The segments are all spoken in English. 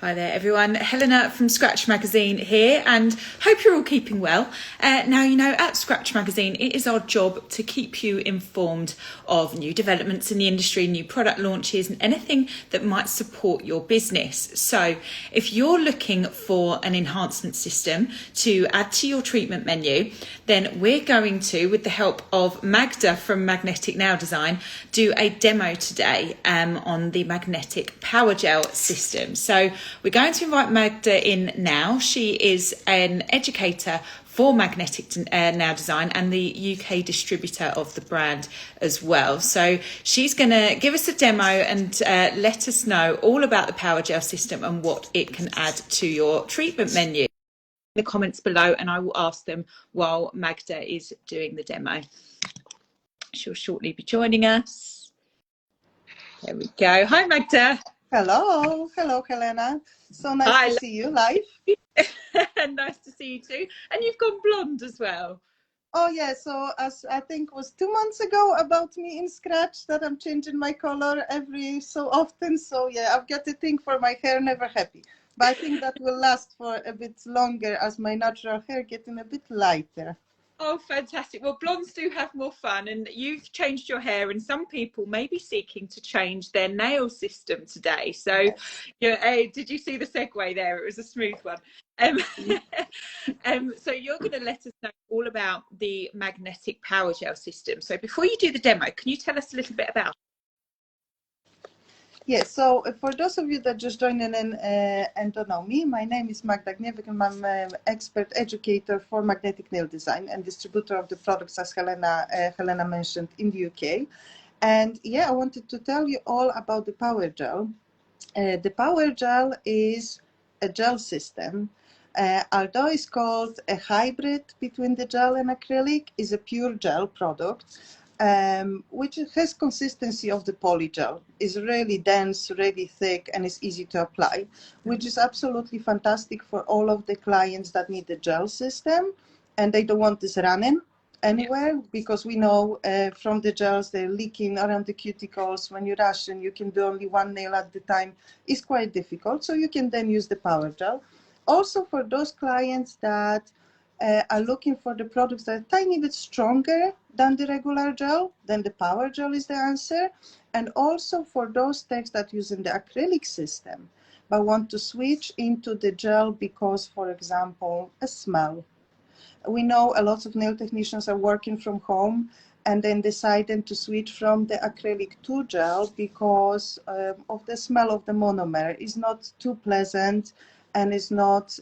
Hi there everyone, Helena from Scratch Magazine here, and hope you're all keeping well. Now, you know, at Scratch Magazine it is our job to keep you informed of new developments in the industry, new product launches and anything that might support your business. So if you're looking for an enhancement system to add to your treatment menu, then we're going to, with the help of Magda from Magnetic Nail Design, do a demo today on the Magnetic PowerGel system. So we're going to invite Magda in now. She is an educator for Magnetic Nail Design and the UK distributor of the brand as well. So she's going to give us a demo and let us know all about the PowerGel system and what it can add to your treatment menu. The comments below, and I will ask them while Magda is doing the demo. She'll shortly be joining us. There we go. Hi, Magda. Hello, Helena. So nice to see you live. Nice to see you too. And you've gone blonde as well. Oh yeah, so as I think it was 2 months ago about me in Scratch that I'm changing my color every so often. So yeah, I've got a thing for my hair, never happy. But I think that will last for a bit longer as my natural hair getting a bit lighter. Oh, fantastic. Well, blondes do have more fun, and you've changed your hair, and some people may be seeking to change their nail system today. So, Yes. yeah, did you see the segue there? It was a smooth one. So you're going to let us know all about the Magnetic PowerGel system. So before you do the demo, can you tell us a little bit about it? Yes, so for those of you that just joined in and don't know me, my name is Magda Gniewek and I'm an expert educator for magnetic nail design and distributor of the products as Helena mentioned in the UK. And yeah, I wanted to tell you all about the PowerGel. The PowerGel is a gel system. Although it's called a hybrid between the gel and acrylic, is a pure gel product. Which has consistency of the polygel, is really dense, really thick, and is easy to apply, which is absolutely fantastic for all of the clients that need the gel system and they don't want this running anywhere, because we know from the gels they're leaking around the cuticles. When you rush and you can do only one nail at the time, it's quite difficult. So you can then use the PowerGel. Also for those clients that are looking for the products that are a tiny bit stronger than the regular gel, then the PowerGel is the answer. And also for those techs that using the acrylic system but want to switch into the gel because, for example, a smell. We know a lot of nail technicians are working from home and then deciding to switch from the acrylic to gel because of the smell of the monomer. Is not too pleasant and is not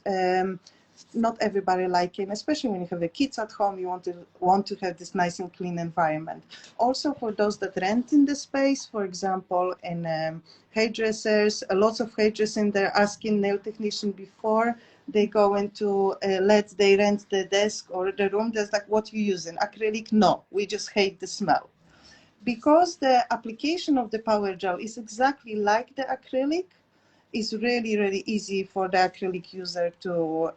everybody liking, especially when you have the kids at home. You want to have this nice and clean environment. Also for those that rent in the space, for example, in hairdressers, a lot of hairdressers, they're asking nail technician before they go into they rent the desk or the room. There's like, what you using? Acrylic? No, we just hate the smell. Because the application of the PowerGel is exactly like the acrylic, it's really easy for the acrylic user to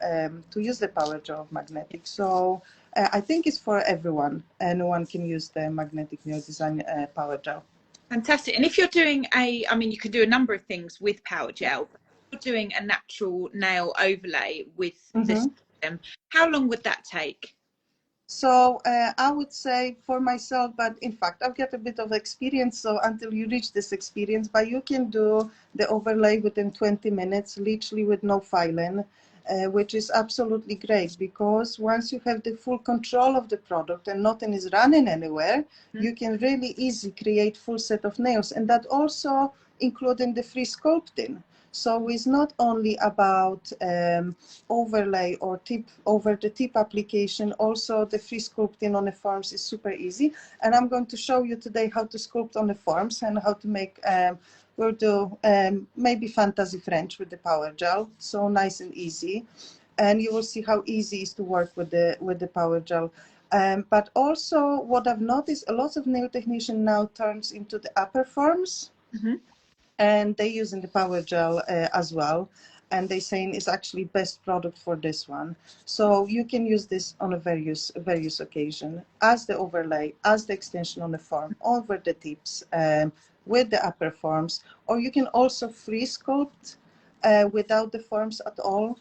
use the PowerGel of Magnetic. So I think it's for everyone. Anyone can use the Magnetic Nail Design PowerGel. Fantastic. And if you're doing you can do a number of things with PowerGel. If you're doing a natural nail overlay with this system, how long would that take? So I would say for myself, but in fact, I've got a bit of experience, so until you reach this experience, but you can do the overlay within 20 minutes, literally with no filing, which is absolutely great, because once you have the full control of the product and nothing is running anywhere, you can really easily create full set of nails. And that also including the free sculpting. So it's not only about overlay or tip over the tip application, also the free sculpting on the forms is super easy. And I'm going to show you today how to sculpt on the forms and how to make, we'll do maybe fantasy French with the PowerGel, so nice and easy. And you will see how easy it is to work with the PowerGel. But also what I've noticed, a lot of nail technicians now turns into the upper forms. And they're using the PowerGel as well, and they're saying it's actually best product for this one. So you can use this on a various occasion as the overlay, as the extension on the form, over the tips, with the upper forms, or you can also free sculpt without the forms at all.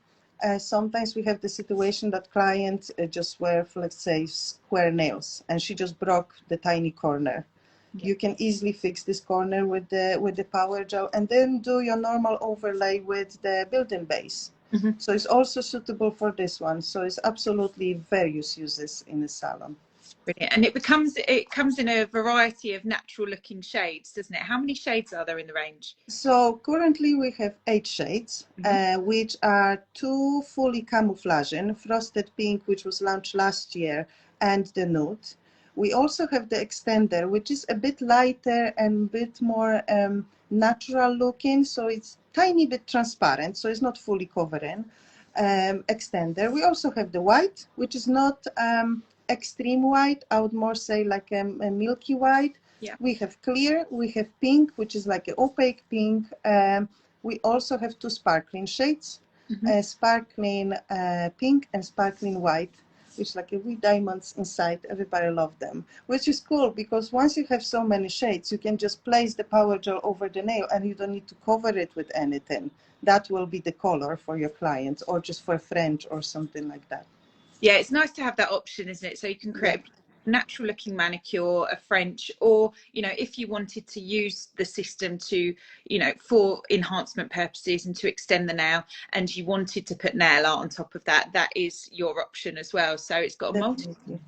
Sometimes we have the situation that clients just wear, let's say, square nails, and she just broke the tiny corner. You can easily fix this corner with the PowerGel, and then do your normal overlay with the building base. So it's also suitable for this one. So it's absolutely various uses in the salon. Brilliant. And it comes in a variety of natural looking shades, doesn't it? How many shades are there in the range? So currently we have 8 shades, which are 2 fully camouflaging, Frosted Pink, which was launched last year, and the Nude. We also have the Extender, which is a bit lighter and a bit more natural looking, so it's tiny bit transparent, so it's not fully covering. Extender. We also have the White, which is not extreme white. I would more say like a milky white. Yeah. We have Clear, we have Pink, which is like an opaque pink. We also have 2 sparkling shades, sparkling pink and sparkling white, which like a wee diamonds inside. Everybody love them, which is cool because once you have so many shades, you can just place the PowerGel over the nail and you don't need to cover it with anything. That will be the color for your clients or just for French or something like that. Yeah, it's nice to have that option, isn't it? So you can create a natural looking manicure, a French, or, you know, if you wanted to use the system to, you know, for enhancement purposes and to extend the nail, and you wanted to put nail art on top of that, that is your option as well. So it's got a multitude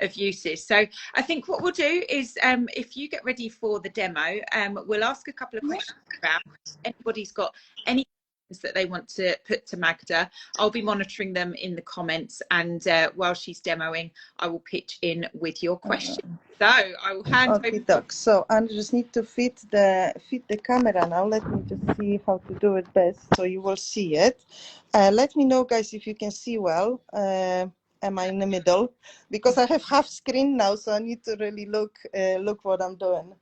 of uses. So I think what we'll do is if you get ready for the demo, we'll ask a couple of questions about anybody's got any that they want to put to Magda. I'll be monitoring them in the comments, and while she's demoing, I will pitch in with your question. So I will hand over. So I just need to fit the camera now. Let me just see how to do it best so you will see it. Let me know, guys, if you can see well. Am I in the middle? Because I have half screen now, so I need to really look what I'm doing.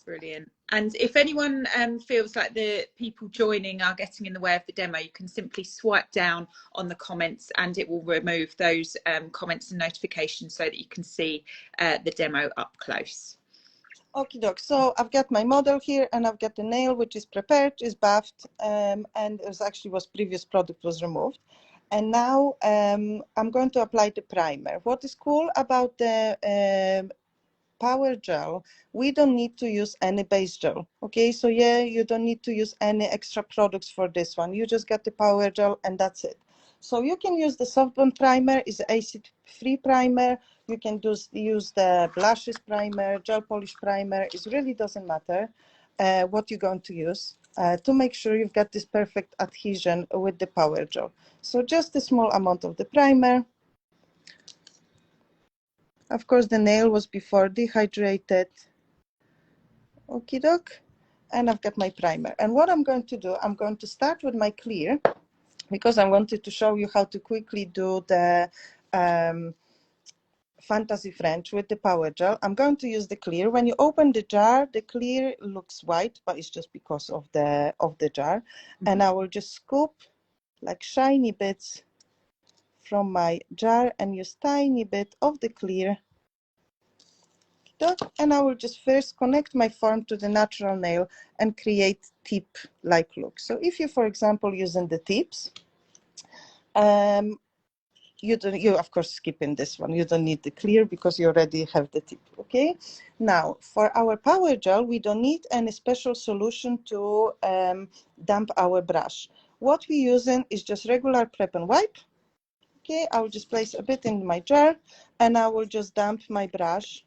Brilliant. And if anyone feels like the people joining are getting in the way of the demo, you can simply swipe down on the comments and it will remove those comments and notifications so that you can see the demo up close. Okie doke. So I've got my model here and I've got the nail which is prepared, is buffed, and it actually was previous product was removed. And now I'm going to apply the primer. What is cool about the PowerGel, we don't need to use any base gel. Okay, so yeah, you don't need to use any extra products for this one. You just get the PowerGel and that's it. So you can use the soft bond primer, is acid-free primer. You can use the blushes primer, gel polish primer. It really doesn't matter what you're going to use to make sure you've got this perfect adhesion with the PowerGel. So just a small amount of the primer. Of course, the nail was before dehydrated. Okie doke. And I've got my primer. And what I'm going to do, I'm going to start with my clear because I wanted to show you how to quickly do the Fantasy French with the PowerGel. I'm going to use the clear. When you open the jar, the clear looks white, but it's just because of the jar. And I will just scoop like shiny bits from my jar and use tiny bit of the clear. And I will just first connect my form to the natural nail and create tip-like look. So if you, for example, using the tips, you of course skipping this one. You don't need the clear because you already have the tip. Okay. Now for our PowerGel, we don't need any special solution to damp our brush. What we're using is just regular prep and wipe. Okay, I will just place a bit in my jar and I will just damp my brush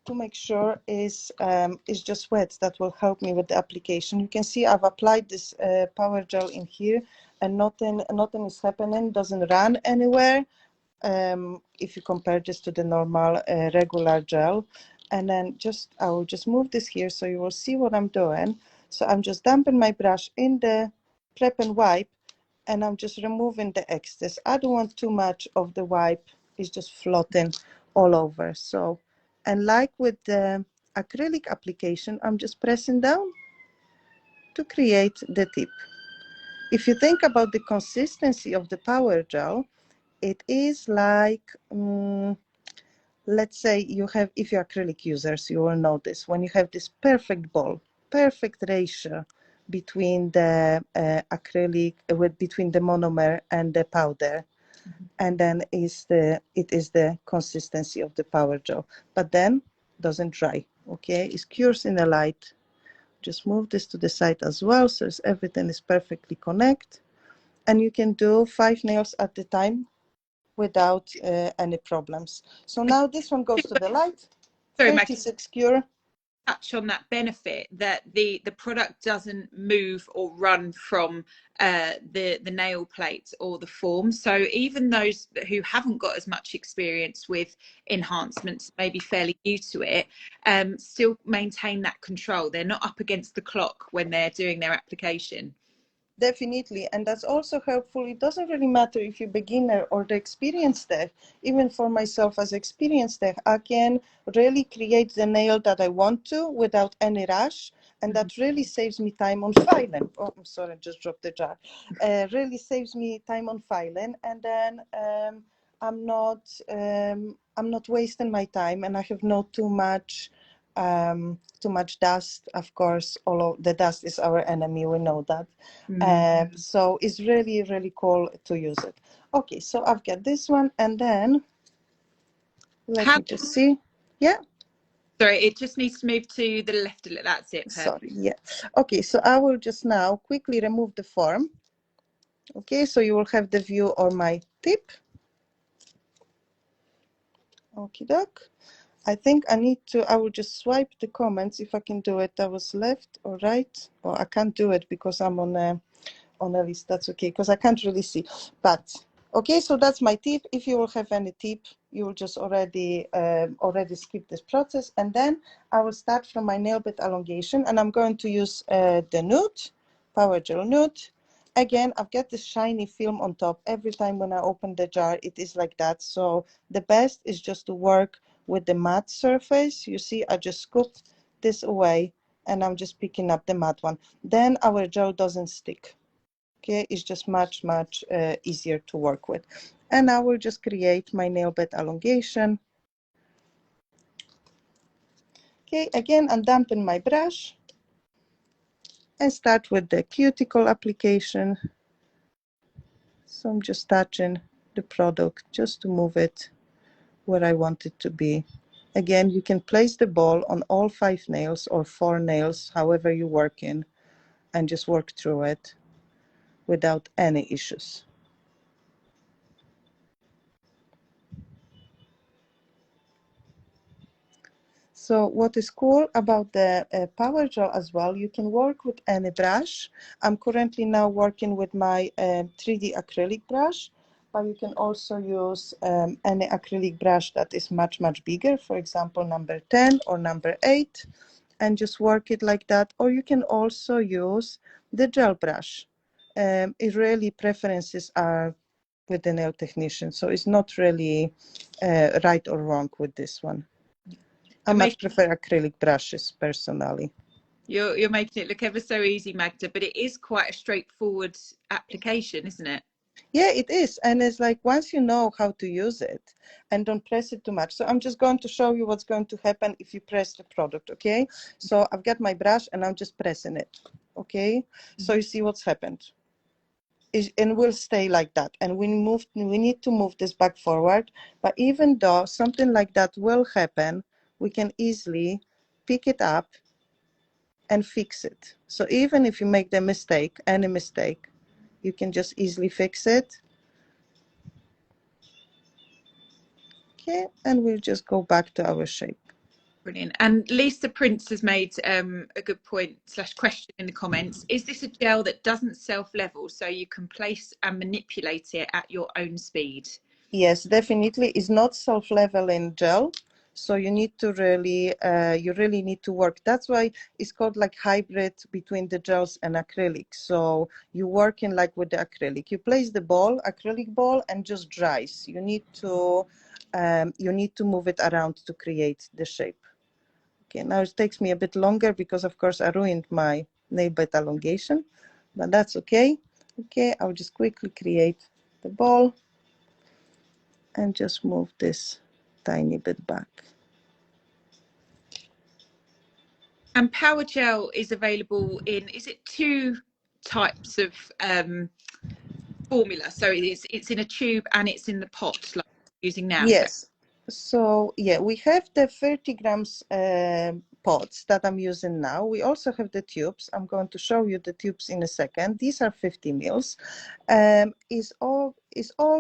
to make sure is just wet. That will help me with the application. You can see I've applied this PowerGel in here and nothing is happening, doesn't run anywhere if you compare this to the normal regular gel. And then I will just move this here so you will see what I'm doing. So I'm just damping my brush in the prep and wipe and I'm just removing the excess. I don't want too much of the wipe, it's just floating all over. So, and like with the acrylic application, I'm just pressing down to create the tip. If you think about the consistency of the PowerGel, it is like, let's say you have, if you're acrylic users, you will know this, when you have this perfect ball perfect ratio between the acrylic, between the monomer and the powder. And then it is the consistency of the PowerGel, but then doesn't dry. Okay, it cures in the light. Just move this to the side as well, so everything is perfectly connected, and you can do 5 nails at the time without any problems. So now this one goes to the light. Sorry, 36 cure. Touch on that benefit that the product doesn't move or run from the nail plate or the form. So even those who haven't got as much experience with enhancements, maybe fairly new to it, still maintain that control. They're not up against the clock when they're doing their application. Definitely, and that's also helpful. It doesn't really matter if you're beginner or the experienced tech. Even for myself as experienced tech, I can really create the nail that I want to without any rush, and that really saves me time on filing. Oh, I'm sorry, I just dropped the jar. Really saves me time on filing, and then I'm not wasting my time, and I have not too much dust. Of course, all of the dust is our enemy. We know that. So it's really, really cool to use it. Okay, so I've got this one, and then let me just see. Yeah. Sorry, it just needs to move to the left a little. That's it. Sorry. Yeah. Okay, so I will just now quickly remove the form. Okay, so you will have the view on my tip. Okie doke. I think I will just swipe the comments if I can do it. That was left or right. Or I can't do it because I'm on a list. That's okay, because I can't really see. But okay, so that's my tip. If you will have any tip, you will just already skip this process. And then I will start from my nail bed elongation, and I'm going to use the nude, PowerGel nude. Again, I've got this shiny film on top. Every time when I open the jar, it is like that. So the best is just to work with the matte surface. You see, I just scoop this away, and I'm just picking up the matte one. Then our gel doesn't stick. Okay, it's just much easier to work with. And I will just create my nail bed elongation. Okay, again, undampen my brush and start with the cuticle application. So I'm just touching the product just to move it where I want it to be. Again, you can place the ball on all 5 nails or 4 nails, however you work in, and just work through it without any issues. So what is cool about the PowerGel as well, you can work with any brush. I'm currently now working with my 3D acrylic brush, but you can also use any acrylic brush that is much bigger, for example, number 10 or number 8, and just work it like that. Or you can also use the gel brush. It really preferences are with the nail technician, so it's not really right or wrong with this one. I much prefer acrylic brushes personally. You're making it look ever so easy, Magda, but it is quite a straightforward application, isn't it? Yeah, it is. And it's like once you know how to use it and don't press it too much. So I'm just going to show you what's going to happen if you press the product, okay? So I've got my brush and I'm just pressing it, okay? So you see what's happened. And we'll stay like that. And we need to move this back forward. But even though something like that will happen, we can easily pick it up and fix it. So even if you make the mistake, any mistake, you can just easily fix it. Okay, and we'll just go back to our shape. Brilliant. And Lisa Prince has made a good point / question in the comments. Is this a gel that doesn't self-level, so you can place and manipulate it at your own speed? Yes, definitely. It's not self-leveling gel. So you need to really need to work. That's why it's called like hybrid between the gels and acrylic. So you're working like with the acrylic. You place the ball, acrylic ball, and just dries. You need to move it around to create the shape. Okay, now it takes me a bit longer because of course I ruined my nail bed elongation, but that's okay. Okay, I'll just quickly create the ball and just move this tiny bit back. And PowerGel is available in, is it 2 types of formula? So it's in a tube and it's in the pot, like using now. Yes. So yeah, we have the 30 grams pots that I'm using now. We also have the tubes. I'm going to show you the tubes in a second. These are 50 mils. Is all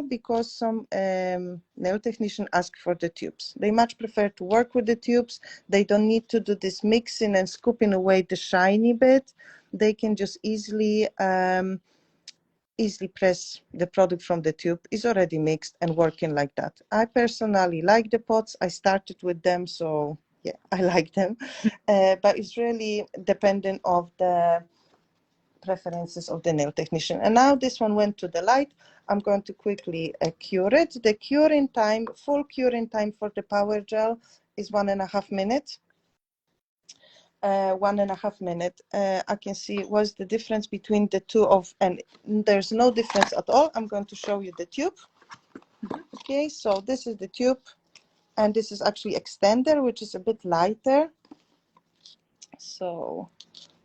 because some nail technician ask for the tubes. They much prefer to work with the tubes. They don't need to do this mixing and scooping away the shiny bit. They can just easily press the product from the tube. Is already mixed and working like that. I personally like the pots. I started with them, so yeah, I like them. But it's really dependent of the preferences of the nail technician. And now this one went to the light. I'm going to quickly cure it. The curing time, full curing time for the PowerGel is 1.5 minutes. 1.5 minutes. I can see what's the difference between the two and there's no difference at all. I'm going to show you the tube. Okay, so this is the tube, and this is actually extender, which is a bit lighter. So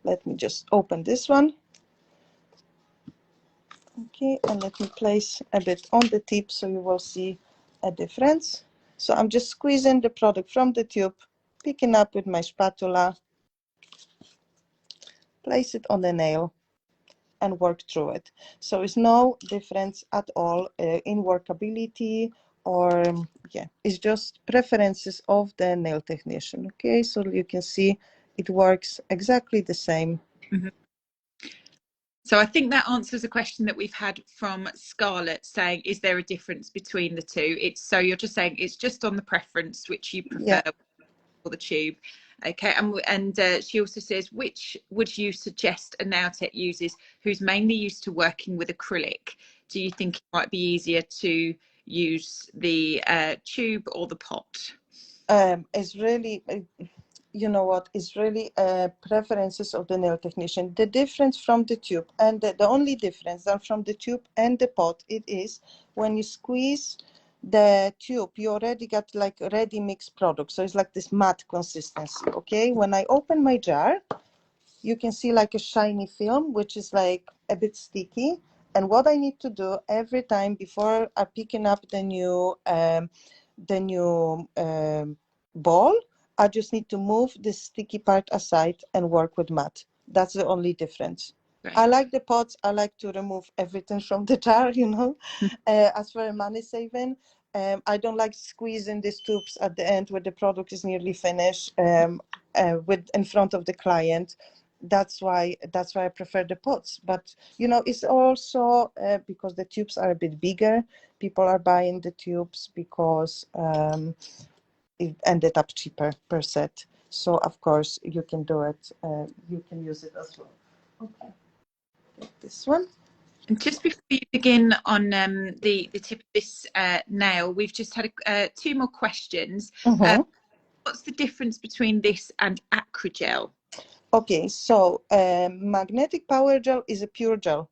let me just open this one. Okay, and let me place a bit on the tip so you will see a difference. So I'm just squeezing the product from the tube, picking up with my spatula, place it on the nail, and work through it. So it's no difference at all in workability, or yeah, it's just preferences of the nail technician. Okay, so you can see it works exactly the same. Mm-hmm. So I think that answers a question that we've had from Scarlett, saying, is there a difference between the two? It's, so you're just saying it's just on the preference which you prefer. Yeah. For the tube. Okay, and she also says, which would you suggest a nail tech uses who's mainly used to working with acrylic? Do you think it might be easier to use the tube or the pot? It's really, you know what, it's really preferences of the nail technician. The difference from the tube and the only difference from the tube and the pot, it is when you squeeze the tube, you already got like ready mixed product. So it's like this matte consistency. Okay, when I open my jar, you can see like a shiny film, which is like a bit sticky. And what I need to do every time before I picking up the new ball, I just need to move the sticky part aside and work with matte. That's the only difference. Great. I like the pots. I like to remove everything from the jar, you know. As for money saving, I don't like squeezing these tubes at the end where the product is nearly finished with in front of the client. That's why I prefer the pots. But you know, it's also because the tubes are a bit bigger. People are buying the tubes because it ended up cheaper per set. So of course you can do it. You can use it as well. Okay, this one. And just before you begin on the tip of this nail, we've just had 2 more questions. What's the difference between this and acrogel? Okay, so magnetic power gel is a pure gel.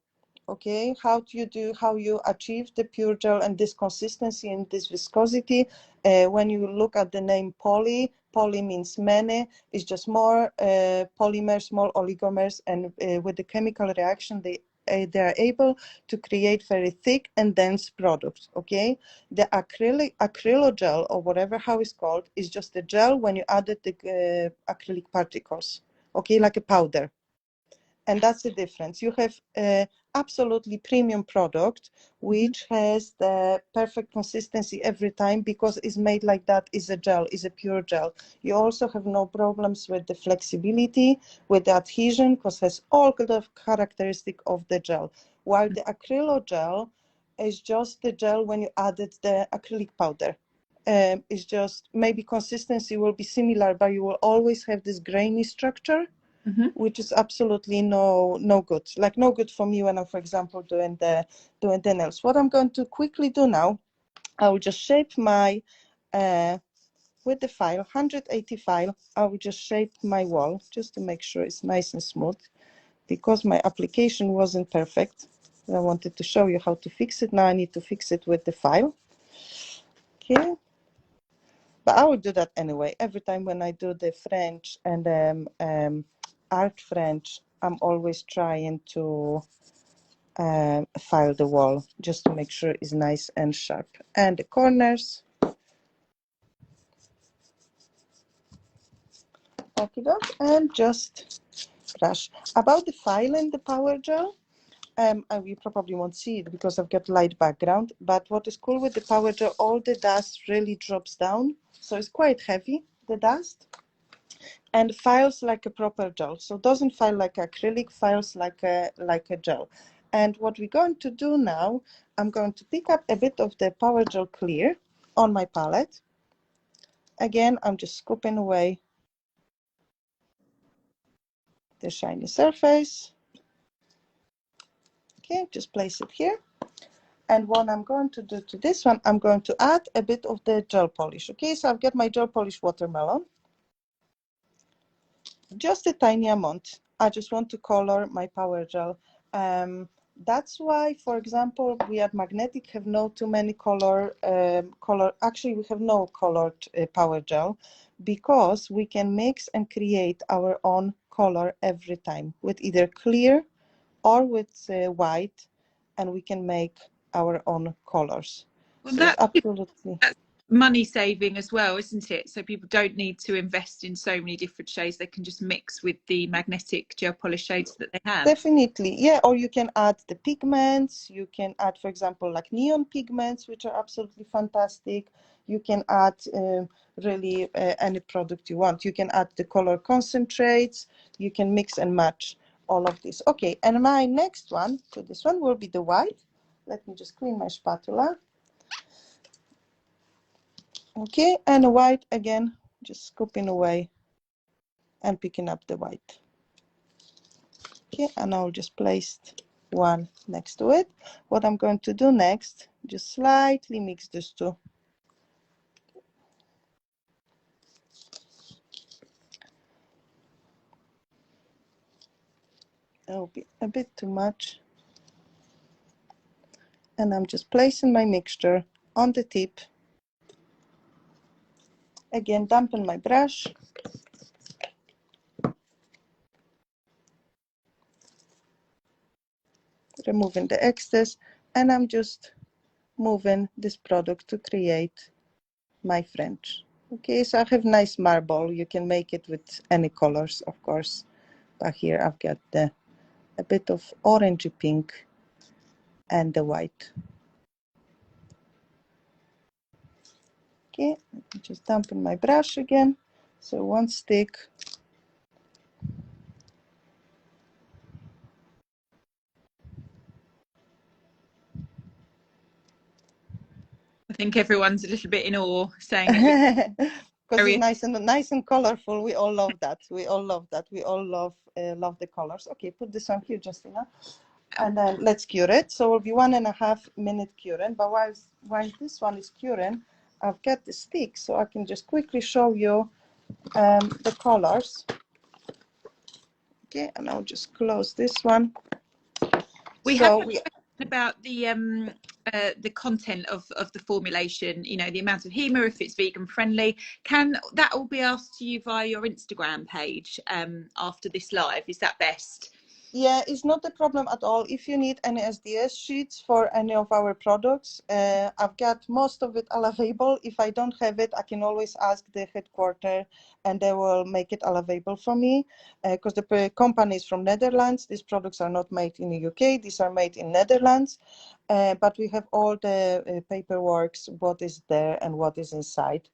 Okay, how you achieve the pure gel and this consistency and this viscosity? When you look at the name poly means many. It's just more polymers, small oligomers, and with the chemical reaction, they are able to create very thick and dense products. Okay, the acrylogel or whatever how it's called is just a gel when you added the acrylic particles. Okay, like a powder. And that's the difference. You have absolutely premium product, which has the perfect consistency every time because it's made like that, is a gel, is a pure gel. You also have no problems with the flexibility, with the adhesion, because it has all the characteristic of the gel. While the acrylogel is just the gel when you added the acrylic powder. It's just maybe consistency will be similar, but you will always have this grainy structure. Which is absolutely no good. Like no good for me when I'm, for example, doing the nails. What I'm going to quickly do now, I will just shape my with the file 180 file. I will just shape my wall just to make sure it's nice and smooth, because my application wasn't perfect. I wanted to show you how to fix it. Now I need to fix it with the file. Okay. but I will do that anyway. Every time when I do the French and art French, I'm always trying to file the wall just to make sure it's nice and sharp. And the corners. Okay, and just brush. About the filing, the PowerGel, you probably won't see it because I've got light background, but what is cool with the PowerGel, all the dust really drops down, so it's quite heavy, the dust, and files like a proper gel. So it doesn't file like acrylic, files like a gel. And what we're going to do now, I'm going to pick up a bit of the PowerGel clear on my palette. Again, I'm just scooping away the shiny surface. Okay, just place it here. And what I'm going to do to this one, I'm going to add a bit of the gel polish. Okay, so I've got my gel polish watermelon. Just a tiny amount. I just want to color my PowerGel. That's why, for example, we at Magnetic have no too many actually we have no colored PowerGel, because we can mix and create our own color every time with either clear or with white, and we can make our own colors. Well, So it's absolutely that's money saving as well, isn't it? So people don't need to invest in so many different shades. They can just mix with the magnetic gel polish shades that they have. definitely, yeah. Or you can add the pigments. You can add, for example, like neon pigments, which are absolutely fantastic. You can add really any product you want. You can add the color concentrates. You can mix and match all of this. Okay, and my next one to this one will be the white. Let me just clean my spatula. Okay, and white again, just scooping away and picking up the white. Okay, and I'll just place one next to it. What I'm going to do next, just slightly mix these two. That will be a bit too much. And I'm just placing my mixture on the tip. Again, dampen my brush. Removing the excess, and I'm just moving this product to create my French. Okay, so I have nice marble. You can make it with any colors, of course. But here I've got a bit of orangey pink and the white. Okay, just dampen my brush again. So one stick. I think everyone's a little bit in awe, saying that Because it's nice and colorful. We all love that. We all love that. We all love the colors. Okay, put this on here, Justina, and then let's cure it. So it will be 1.5 minute curing. But while this one is curing, I've got the stick, so I can just quickly show you the colors. Okay, and I'll just close this one. we have about the content of the formulation, you know, the amount of HEMA, if it's vegan friendly. Can that all be asked to you via your Instagram page after this live? Is that best? Yeah, it's not a problem at all. If you need any SDS sheets for any of our products, I've got most of it all available. If I don't have it, I can always ask the headquarter and they will make it all available for me, because the company is from Netherlands. These products are not made in the UK. These are made in Netherlands, but we have all the paperwork, what is there and what is inside.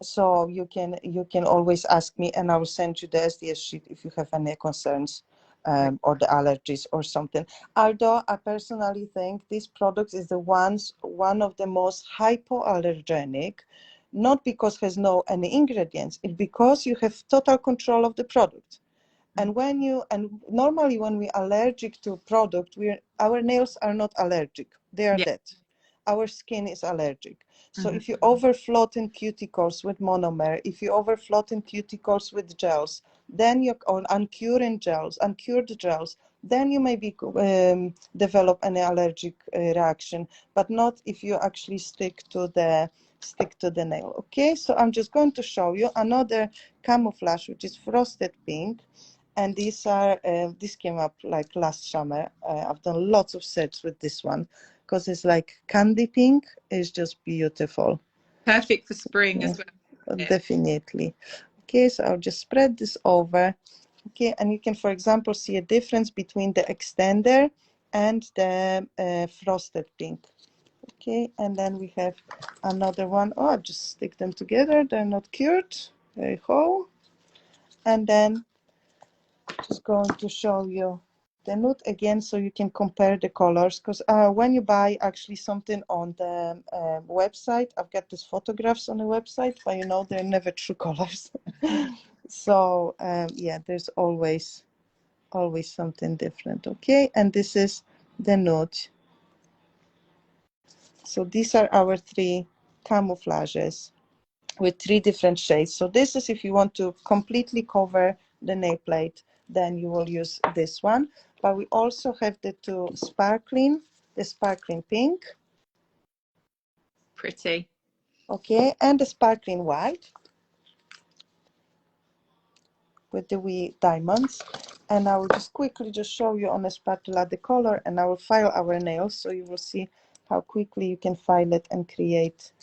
So you can always ask me and I will send you the SDS sheet if you have any concerns. Or the allergies or something. Although I personally think this product is one of the most hypoallergenic, not because it has no any ingredients, it's because you have total control of the product. And normally when we're allergic to a product, our nails are not allergic, they are dead. Our skin is allergic. So if you overfloating cuticles with monomer, if you overfloating cuticles with gels, then you on uncured gels, then you maybe develop an allergic reaction, but not if you actually stick to the stick to the nail. Okay, so I'm just going to show you another camouflage, which is frosted pink. And these are, this came up like last summer. I've done lots of sets with this one because it's like candy pink. It's just beautiful. Perfect for spring as well. Definitely. Okay, so I'll just spread this over. Okay, and you can, for example, see a difference between the extender and the frosted pink. Okay, and then we have another one. Oh, I'll just stick them together. They're not cured. Very whole. And then just going to show you the nude again so you can compare the colors, because when you buy actually something on the website, I've got these photographs on the website, but you know they're never true colors. So yeah, there's always something different. Okay, and this is the nude. So these are our 3 camouflages with 3 different shades. So this is if you want to completely cover the nail plate, then you will use this one. But we also have the 2 sparkling, the sparkling pink. Pretty. Okay, and the sparkling white with the wee diamonds. And I will just quickly just show you on a spatula the color, and I will file our nails so you will see how quickly you can file it and create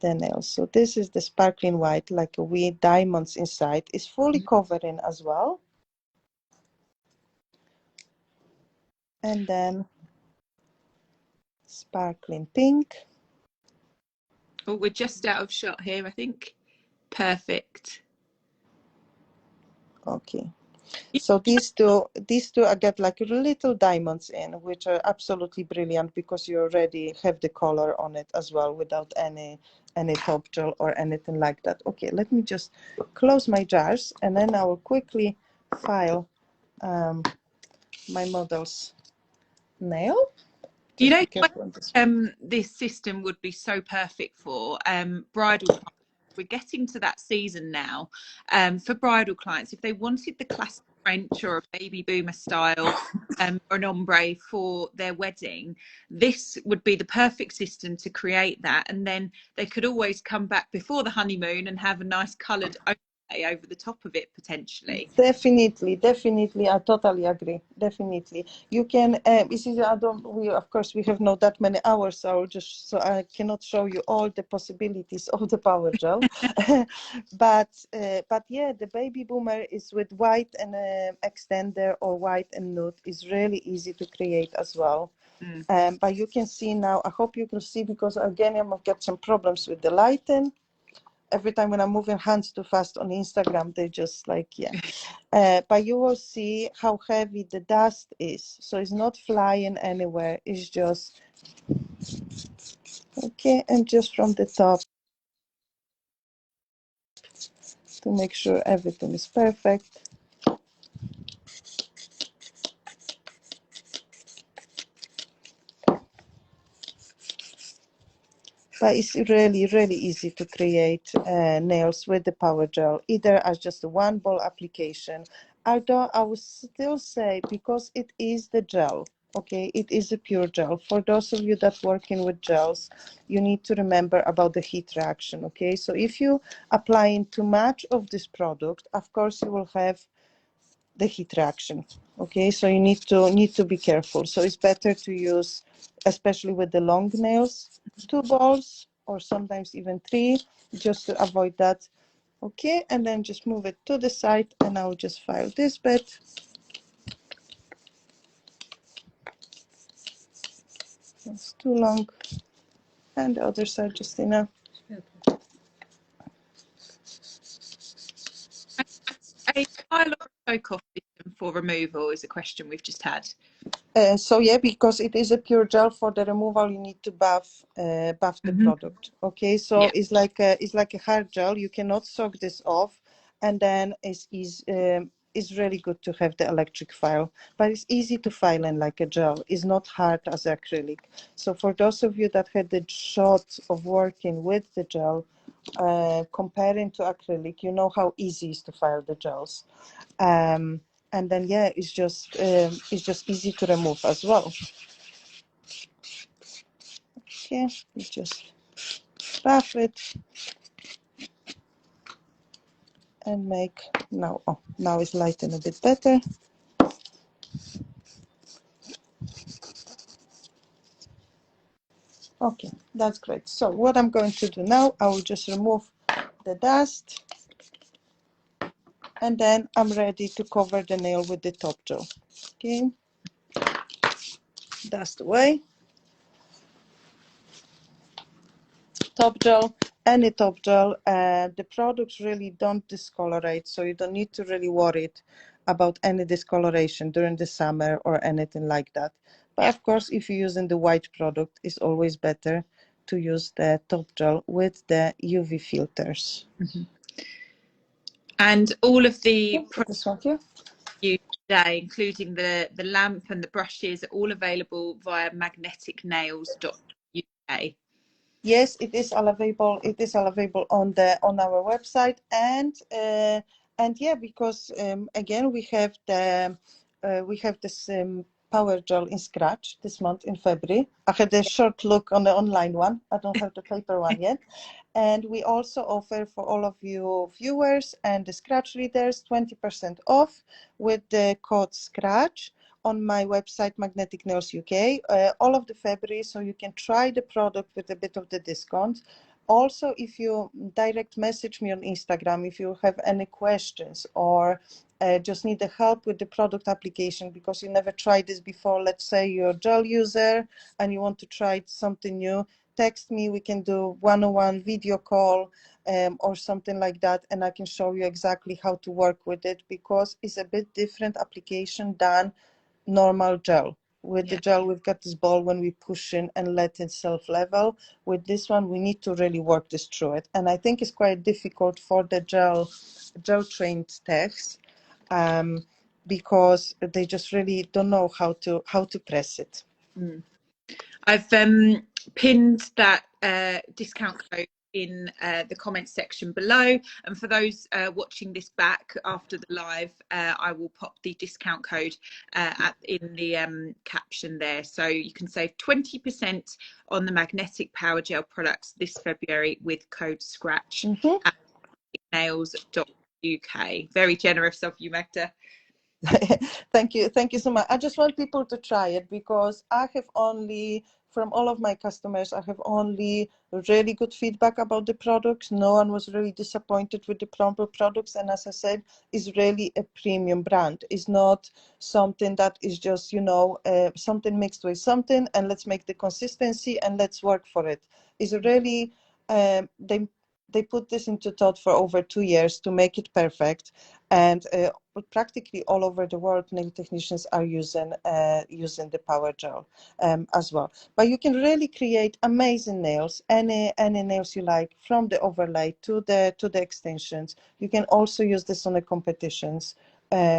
the nails. So this is the sparkling white, like a wee diamonds inside. It's fully covering as well. And then sparkling pink. Oh, we're just out of shot here, I think. Perfect. Okay. So these two I get like little diamonds in, which are absolutely brilliant because you already have the color on it as well without any top gel or anything like that. Okay, let me just close my jars and then I will quickly file my model's nail. You Just know be careful on this. this system would be so perfect for bridal clients. We're getting to that season now. For bridal clients, if they wanted the classic French or a baby boomer style or an ombre for their wedding, this would be the perfect system to create that. And then they could always come back before the honeymoon and have a nice coloured overlay over the top of it potentially. Definitely, I totally agree. Definitely, you can. You see, I don't. We of course we have not that many hours, so I cannot show you all the possibilities of the PowerGel. But yeah, the baby boomer is with white and extender or white and nude is really easy to create as well. But you can see now. I hope you can see because again I've got some problems with the lighting. Every time when I'm moving hands too fast on Instagram, they just like, yeah. But you will see how heavy the dust is. So it's not flying anywhere. It's just, okay, and just from the top to make sure everything is perfect. But it's really, really easy to create nails with the PowerGel, either as just a one ball application. Although I would still say, because it is the gel, okay, it is a pure gel. For those of you that working with gels, you need to remember about the heat reaction, okay? So if you applying too much of this product, of course you will have the heat reaction. Okay, so you need to be careful. So it's better to use, especially with the long nails, 2 balls or sometimes even 3, just to avoid that. Okay, and then just move it to the side, and I'll just file this bit. It's too long, and the other side, Justina. A pile or a soak off system for removal is a question we've just had. So yeah, because it is a pure gel, for the removal you need to buff the product. Okay, so Yeah. it's like a hard gel. You cannot soak this off, and then it's really good to have the electric file. But it's easy to file in like a gel. It's not hard as acrylic. So for those of you that had the shot of working with the gel, comparing to acrylic, you know how easy it is to file the gels. And then yeah, it's just easy to remove as well. Okay, you just rough it and make now. Oh, now it's lightened a bit better. Okay, that's great. So what I'm going to do now, I will just remove the dust, and then I'm ready to cover the nail with the top gel. Okay, dust away. Top gel, any top gel, the products really don't discolorate, so you don't need to really worry about any discoloration during the summer or anything like that. But of course, if you're using the white product, it's always better to use the top gel with the UV filters. Mm-hmm. And all of the This one here. you today, including the lamp and the brushes, are all available via magneticnails.uk. Yes, it is all available. It is all available on our website, and yeah, because again we have this PowerGel in Scratch this month in February. I had a short look on the online one. I don't have the paper one yet. And we also offer for all of you viewers and the Scratch readers 20% off with the code SCRATCH on my website Magnetic Nails UK all of the February, so you can try the product with a bit of the discount. Also, if you direct message me on Instagram, if you have any questions or just need the help with the product application because you never tried this before, let's say you're a gel user and you want to try something new, text me, we can do one-on-one video call or something like that, and I can show you exactly how to work with it, because it's a bit different application than normal gel. With the gel, we've got this ball when we push in and let it self-level. With this one, we need to really work this through it. And I think it's quite difficult for the gel-trained techs because they just really don't know how to press it. Mm. I've pinned that discount code in the comments section below, and for those watching this back after the live, I will pop the discount code in the caption there, so you can save 20% on the magnetic power gel products this February with code SCRATCH at nails.uk. Very generous of you, Magda. Thank you so much. I just want people to try it, because I have only, from all of my customers, I have only really good feedback about the products. No one was really disappointed with the products, and as I said, it's really a premium brand. It's not something that is just, something mixed with something and let's make the consistency and let's work for it. It's really they put this into thought for over 2 years to make it perfect, and practically all over the world, nail technicians are using the power gel as well. But you can really create amazing nails, any nails you like, from the overlay to the extensions. You can also use this on the competitions.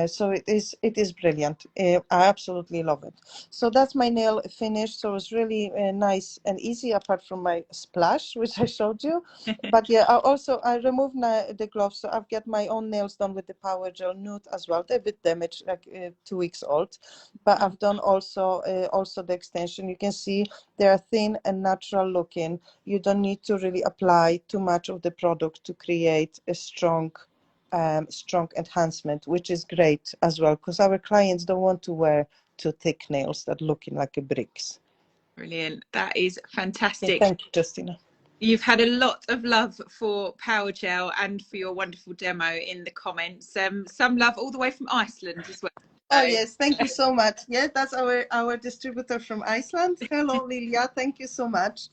So it is brilliant. I absolutely love it. So that's my nail finished. So it's really nice and easy, apart from my splash, which I showed you. But yeah, I removed the gloves, so I've got my own nails done with the power gel nude as well. They're a bit damaged, like 2 weeks old. But I've done also the extension. You can see they are thin and natural looking. You don't need to really apply too much of the product to create a strong enhancement, which is great as well, because our clients don't want to wear too thick nails that looking like a bricks. Brilliant. That is fantastic. Yeah, thank you, Justina. You've had a lot of love for PowerGel and for your wonderful demo in the comments. Some love all the way from Iceland as well. Oh yes, thank you so much. Yeah, that's our distributor from Iceland. Hello, Lilia. Thank you so much.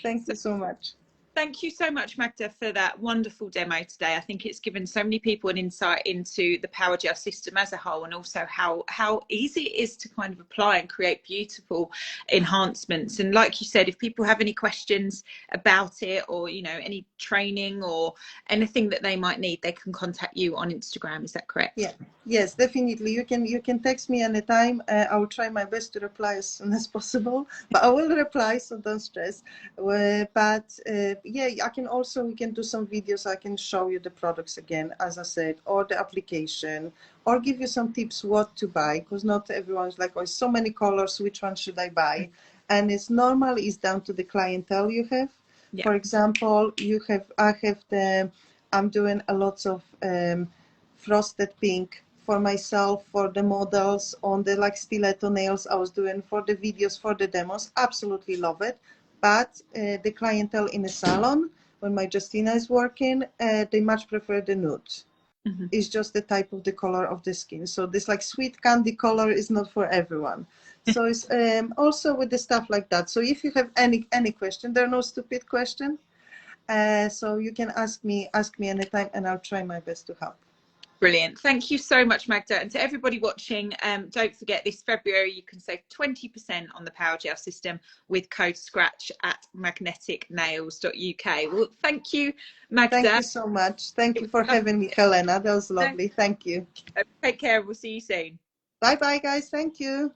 Thank you so much. Thank you so much, Magda, for that wonderful demo today. I think it's given so many people an insight into the PowerGel system as a whole, and also how easy it is to kind of apply and create beautiful enhancements. And like you said, if people have any questions about it, or any training or anything that they might need, they can contact you on Instagram. Is that correct? Yeah. Yes, definitely. You can text me anytime. I will try my best to reply as soon as possible, but I will reply, so don't stress. Yeah, we can do some videos. I can show you the products again, as I said, or the application, or give you some tips what to buy, because not everyone's like, oh, so many colors, which one should I buy? And it's normal, it's down to the clientele you have. Yeah. For example, I'm doing a lot of frosted pink for myself, for the models on the like stiletto nails I was doing for the videos, for the demos. Absolutely love it. But the clientele in the salon, when my Justina is working, they much prefer the nude. Hmm. It's just the type of the color of the skin. So this like sweet candy color is not for everyone. So it's also with the stuff like that. So if you have any question, there are no stupid question. So you can ask me anytime, and I'll try my best to help. Brilliant. Thank you so much, Magda. And to everybody watching, don't forget this February you can save 20% on the PowerGel system with code SCRATCH at magneticnails.uk. Well, thank you, Thank Magda. you so much. Thank It you was for having me, Helena. That was lovely. lovely. Thank you. Take care. We'll see you soon. Bye bye, guys. Thank you.